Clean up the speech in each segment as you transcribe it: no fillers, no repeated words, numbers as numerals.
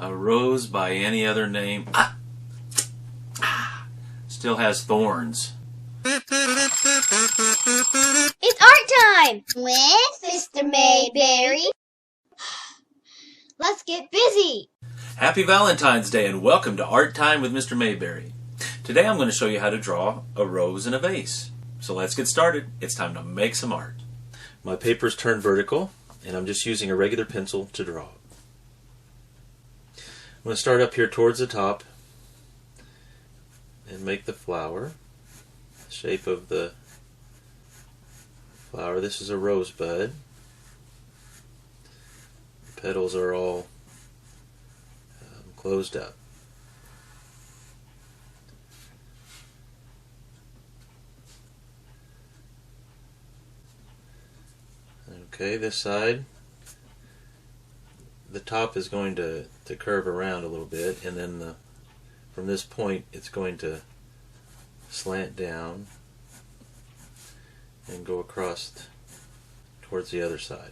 A rose by any other name still has thorns. It's art time with Mr. Mayberry. Let's get busy. Happy Valentine's Day and welcome to Art Time with Mr. Mayberry. Today I'm going to show you how to draw a rose in a vase. So let's get started. It's time to make some art. My paper's turned vertical and I'm just using a regular pencil to draw. I'm going to start up here towards the top and make the flower. The shape of the flower. This is a rosebud. The petals are all closed up. Okay, this side, the top is going to curve around a little bit, and then from this point it's going to slant down and go across towards the other side.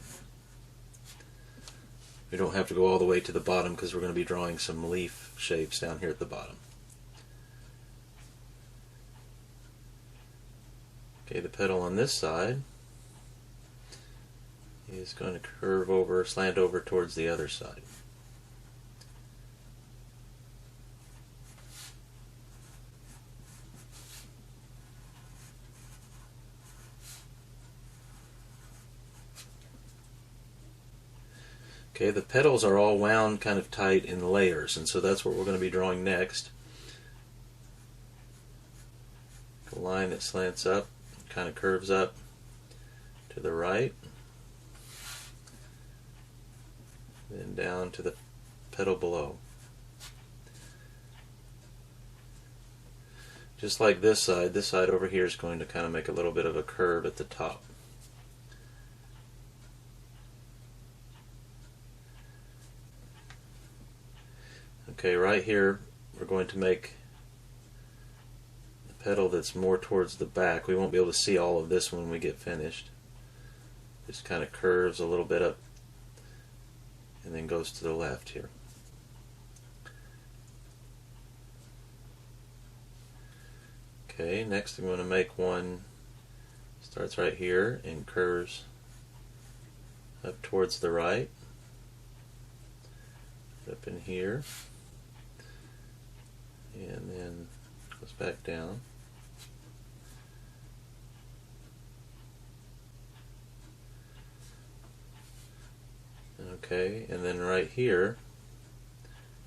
We don't have to go all the way to the bottom because we're going to be drawing some leaf shapes down here at the bottom. Okay, the petal on this side is going to curve over, slant over towards the other side. Okay, the petals are all wound kind of tight in layers, and so that's what we're going to be drawing next. A line that slants up, kind of curves up to the right, then down to the petal below. Just like this side over here is going to kind of make a little bit of a curve at the top. Okay, right here we're going to make the petal that's more towards the back. We won't be able to see all of this when we get finished. Just kind of curves a little bit up and then goes to the left here. Okay, next I'm going to make one, starts right here and curves up towards the right, up in here, and then goes back down. Okay, and then right here,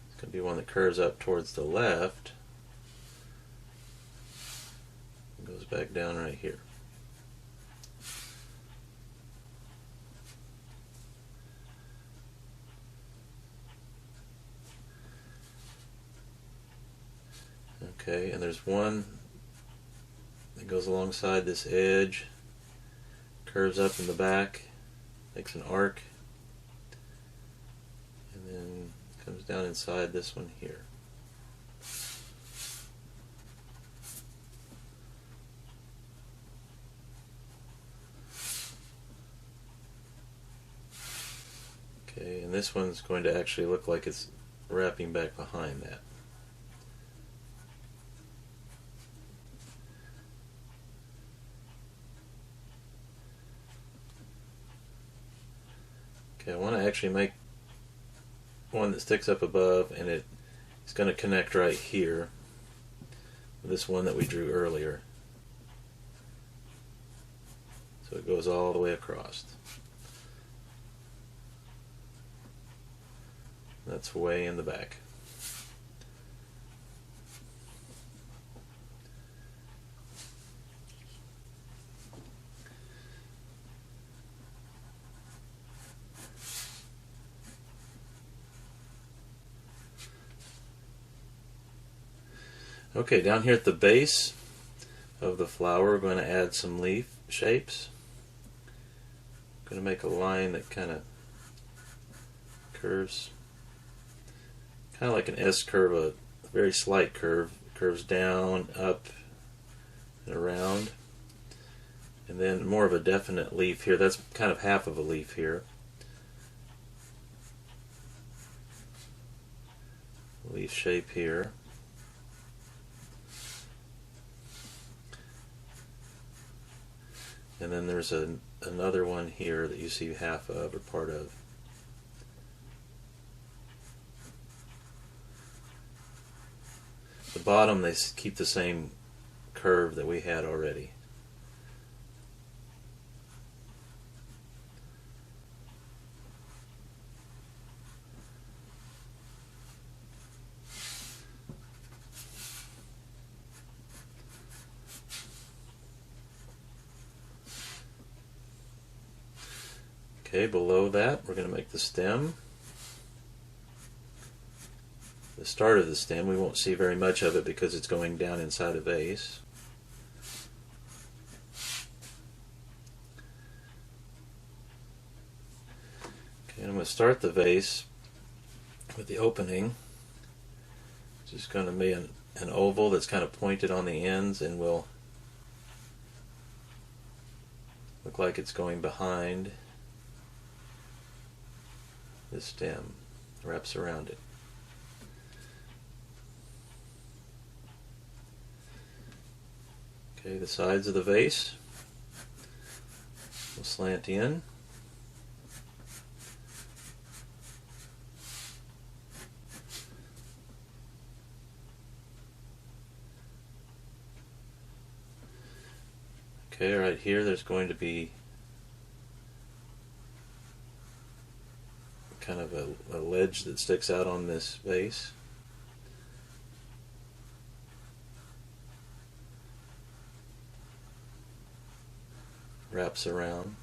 it's going to be one that curves up towards the left and goes back down right here. Okay, and there's one that goes alongside this edge, curves up in the back, makes an arc, and then comes down inside this one here. Okay, and this one's going to actually look like it's wrapping back behind that. Okay, I want to actually make one that sticks up above, and it's going to connect right here with this one that we drew earlier. So it goes all the way across. That's way in the back. Okay, down here at the base of the flower, we're going to add some leaf shapes. I'm going to make a line that kind of curves, kind of like an S curve, a very slight curve. Curves down, up, and around. And then more of a definite leaf here. That's kind of half of a leaf here. leaf shape here. And then there's another one here that you see half of or part of. The bottom, they keep the same curve that we had already. Okay, below that we're going to make the stem. The start of the stem, we won't see very much of it because it's going down inside a vase. Okay, I'm going to start the vase with the opening. Just going to make an oval that's kind of pointed on the ends and will look like it's going behind the stem, wraps around it. Okay, the sides of the vase will slant in. Okay, right here there's going to be kind of a ledge that sticks out on this vase. Wraps around.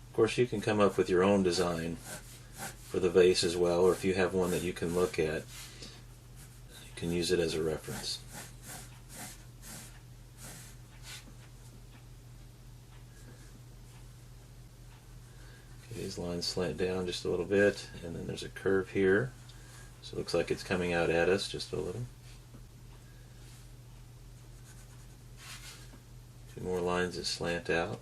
Of course, you can come up with your own design for the vase as well, or if you have one that you can look at, you can use it as a reference. Okay, these lines slant down just a little bit, and then there's a curve here. So it looks like it's coming out at us just a little. Two more lines that slant out.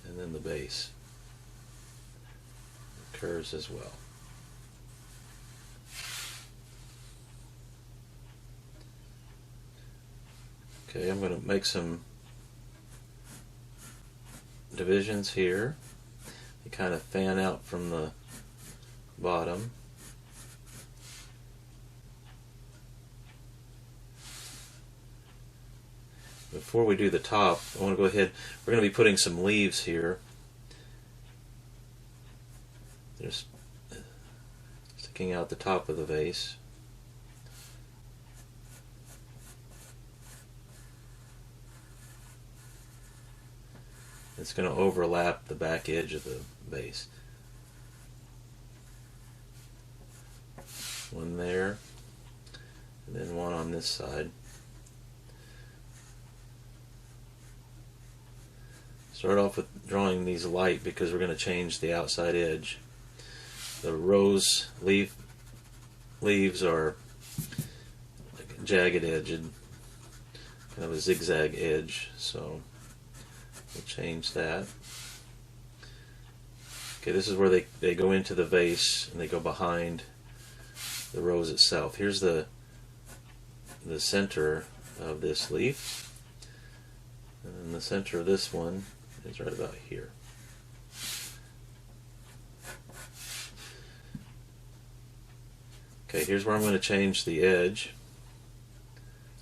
And then the base. It curves as well. Okay, I'm going to make some divisions here. They kind of fan out from the bottom. Before we do the top, I want to go ahead, we're going to be putting some leaves here. Just sticking out the top of the vase. It's going to overlap the back edge of the vase. One there, and then one on this side. Start off with drawing these light because we're going to change the outside edge. The rose leaves are like jagged edged, kind of a zigzag edge, so we'll change that. Okay, this is where they go into the vase and they go behind the rose itself. Here's the center of this leaf, and the center of this one is right about here. Okay, here's where I'm going to change the edge.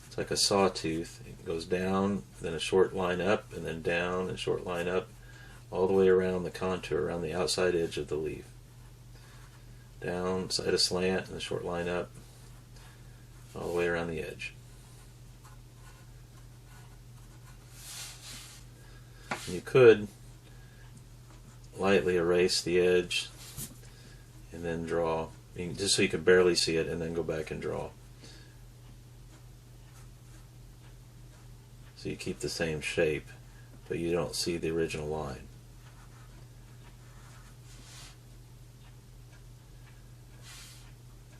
It's like a sawtooth. It goes down, then a short line up, and then down, and a short line up, all the way around the contour, around the outside edge of the leaf. Down, side a slant, and a short line up, all the way around the edge. And you could lightly erase the edge and then draw, just so you can barely see it, and then go back and draw. So you keep the same shape, but you don't see the original line.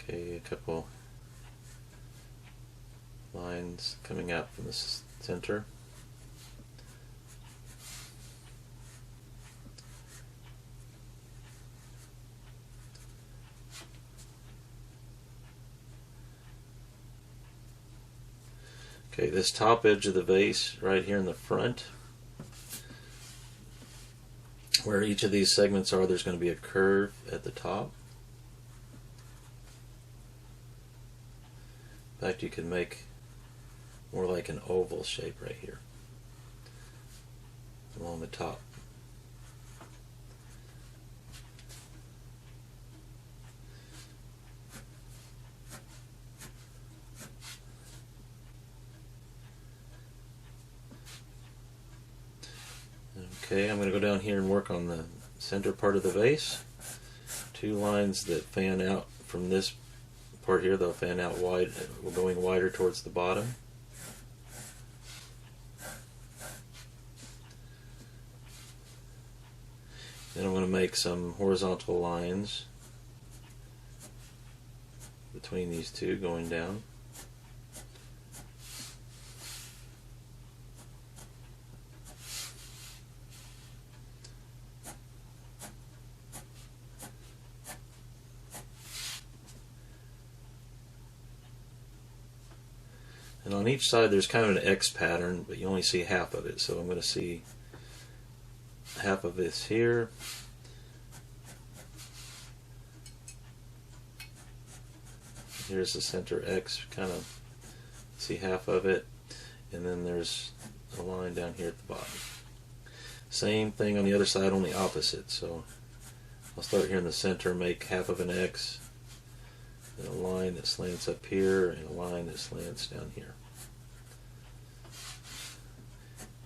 Okay, a couple lines coming out from the center. Okay, this top edge of the vase right here in the front, where each of these segments are, there's going to be a curve at the top. In fact, you can make more like an oval shape right here along the top. Okay, I'm going to go down here and work on the center part of the vase. Two lines that fan out from this part here, they'll fan out wide, going wider towards the bottom. Then I'm going to make some horizontal lines between these two going down. And on each side there's kind of an X pattern, but you only see half of it. So I'm going to see half of this here. Here's the center X, kind of see half of it. And then there's a line down here at the bottom. Same thing on the other side, only opposite. So I'll start here in the center, make half of an X, and a line that slants up here, and a line that slants down here.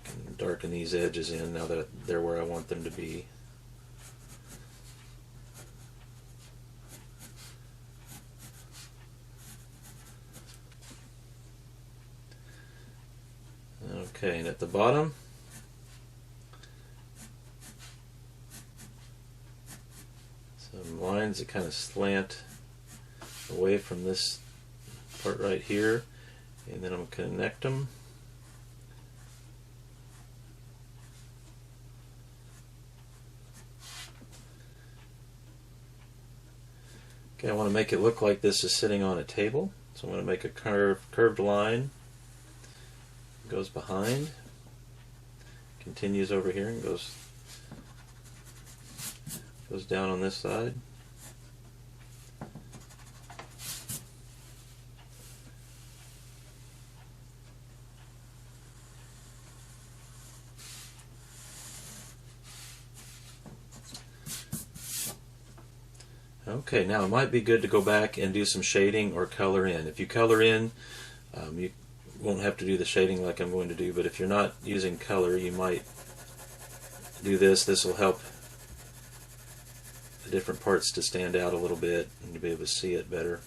I can darken these edges in now that they're where I want them to be. Okay, and at the bottom, some lines that kind of slant away from this part right here, and then I'm going to connect them. Okay, I want to make it look like this is sitting on a table, so I'm going to make a curved line. Goes behind, continues over here, and goes down on this side. Okay, now it might be good to go back and do some shading or color in. If you color in, you won't have to do the shading like I'm going to do, but if you're not using color, you might do this. This will help the different parts to stand out a little bit and to be able to see it better.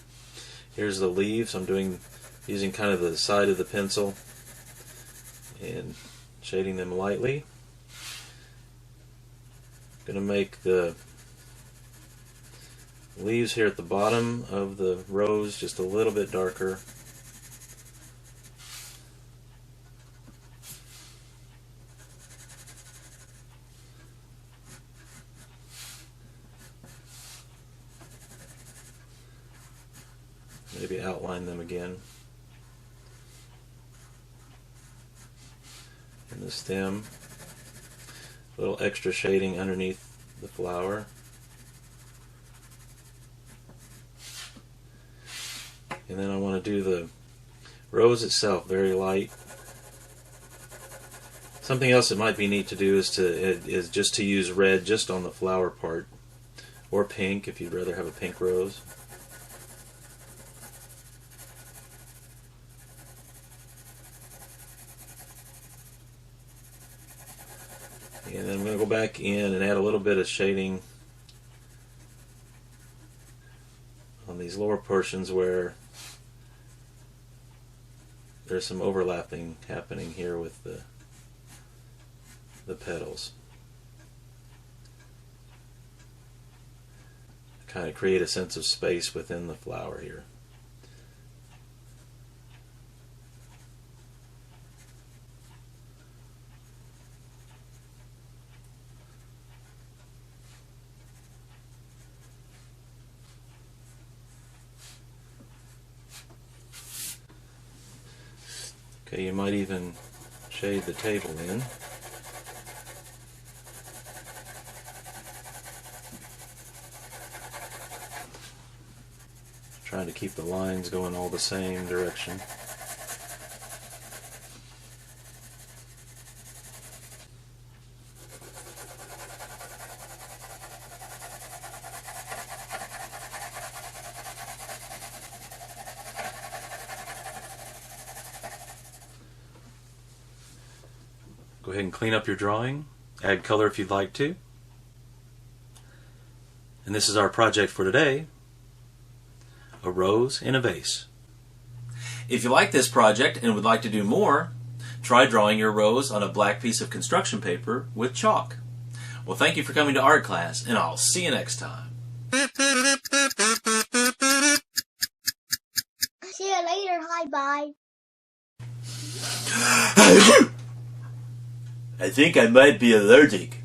Here's the leaves. I'm using kind of the side of the pencil and shading them lightly. I'm going to make the leaves here at the bottom of the rose just a little bit darker. Maybe outline them again. And the stem, a little extra shading underneath the flower. And then I want to do the rose itself very light. Something else that might be neat to do is just to use red just on the flower part, or pink if you'd rather have a pink rose. And then I'm going to go back in and add a little bit of shading on these lower portions where there's some overlapping happening here with the petals. I kind of create a sense of space within the flower here. Okay, you might even shade the table in. Trying to keep the lines going all the same direction. Go ahead and clean up your drawing. Add color if you'd like to. And this is our project for today. A rose in a vase. If you like this project and would like to do more, try drawing your rose on a black piece of construction paper with chalk. Well, thank you for coming to art class, and I'll see you next time. See you later. Hi, bye. I think I might be allergic.